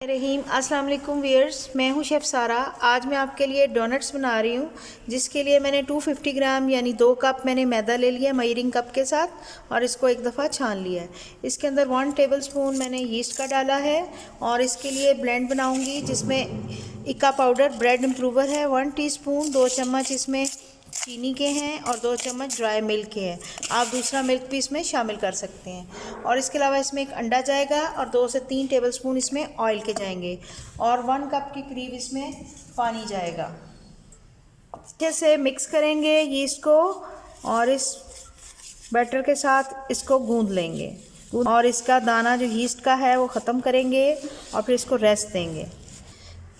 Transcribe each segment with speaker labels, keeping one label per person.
Speaker 1: रहीम अस्सलाम वालेकुम व्यूअर्स, मैं हूं शेफ़ सारा। आज मैं आपके लिए डोनट्स बना रही हूं, जिसके लिए मैंने 250 ग्राम यानी 2 कप मैंने मैदा ले लिया मेजरिंग कप के साथ और इसको एक दफ़ा छान लिया है। इसके अंदर 1 टेबलस्पून मैंने यीस्ट का डाला है और इसके लिए ब्लेंड बनाऊंगी, जिसमें इक्का पाउडर ब्रेड इम्प्रूवर है 1 टीस्पून, 2 चम्मच इसमें चीनी के हैं और 2 चम्मच ड्राई मिल्क के हैं। आप दूसरा मिल्क भी इसमें शामिल कर सकते हैं। और इसके अलावा इसमें एक अंडा जाएगा और 2 से 3 टेबलस्पून इसमें ऑयल के जाएंगे और 1 कप के करीब इसमें पानी जाएगा। अच्छे से मिक्स करेंगे यीस्ट को और इस बैटर के साथ इसको गूंद लेंगे और इसका दाना जो यीस्ट का है वो ख़त्म करेंगे और फिर इसको रेस्ट देंगे।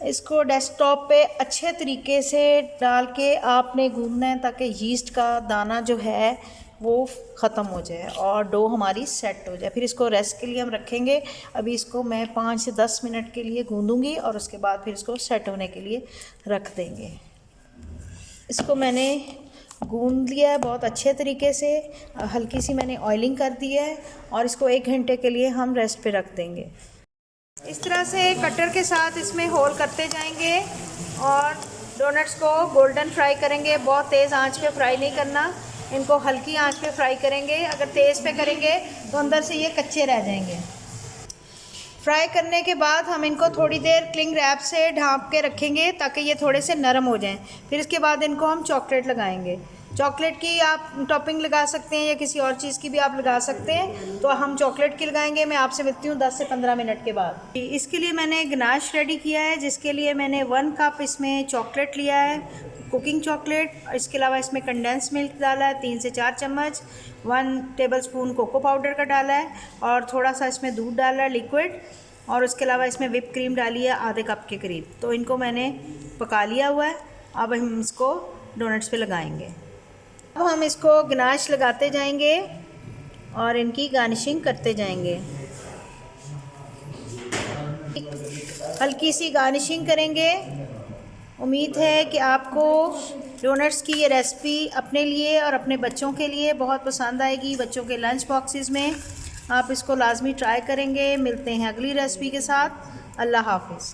Speaker 1: इसको डेस्कटॉप पे अच्छे तरीके से डाल के आपने गूंदना है ताकि यीस्ट का दाना जो है वो ख़त्म हो जाए और डो हमारी सेट हो जाए। फिर इसको रेस्ट के लिए हम रखेंगे। अभी इसको मैं 5 से 10 मिनट के लिए गूंदूंगी और उसके बाद फिर इसको सेट होने के लिए रख देंगे। इसको मैंने गूंद लिया है बहुत अच्छे तरीके से, हल्की सी मैंने ऑयलिंग कर दी है और इसको 1 घंटे के लिए हम रेस्ट पे रख देंगे। इस तरह से कटर के साथ इसमें होल करते जाएंगे और डोनट्स को गोल्डन फ्राई करेंगे। बहुत तेज़ आंच पे फ्राई नहीं करना, इनको हल्की आंच पे फ्राई करेंगे। अगर तेज़ पे करेंगे तो अंदर से ये कच्चे रह जाएंगे। फ्राई करने के बाद हम इनको थोड़ी देर क्लिंग रैप से ढाँप के रखेंगे ताकि ये थोड़े से नरम हो जाएं। फिर इसके बाद इनको हम चॉकलेट लगाएंगे। चॉकलेट की आप टॉपिंग लगा सकते हैं या किसी और चीज़ की भी आप लगा सकते हैं, तो हम चॉकलेट की लगाएंगे। मैं आपसे मिलती हूँ 10 से 15 मिनट के बाद। इसके लिए मैंने गनाश रेडी किया है, जिसके लिए मैंने 1 कप इसमें चॉकलेट लिया है, कुकिंग चॉकलेट। इसके अलावा इसमें कंडेंस मिल्क डाला है 3 से 4 चम्मच, 1 टेबलस्पून कोको पाउडर का डाला है और थोड़ा सा इसमें दूध डाला है लिक्विड, और उसके अलावा इसमें व्हिप क्रीम डाली है आधे कप के करीब। तो इनको मैंने पका लिया हुआ है। अब हम इसको डोनट्स पे लगाएंगे। अब हम इसको गनाश लगाते जाएंगे और इनकी गार्निशिंग करते जाएंगे। हल्की सी गार्निशिंग करेंगे। उम्मीद है कि आपको डोनट्स की ये रेसिपी अपने लिए और अपने बच्चों के लिए बहुत पसंद आएगी। बच्चों के लंच बॉक्सेस में आप इसको लाजमी ट्राई करेंगे। मिलते हैं अगली रेसिपी के साथ। अल्लाह हाफ़िज़।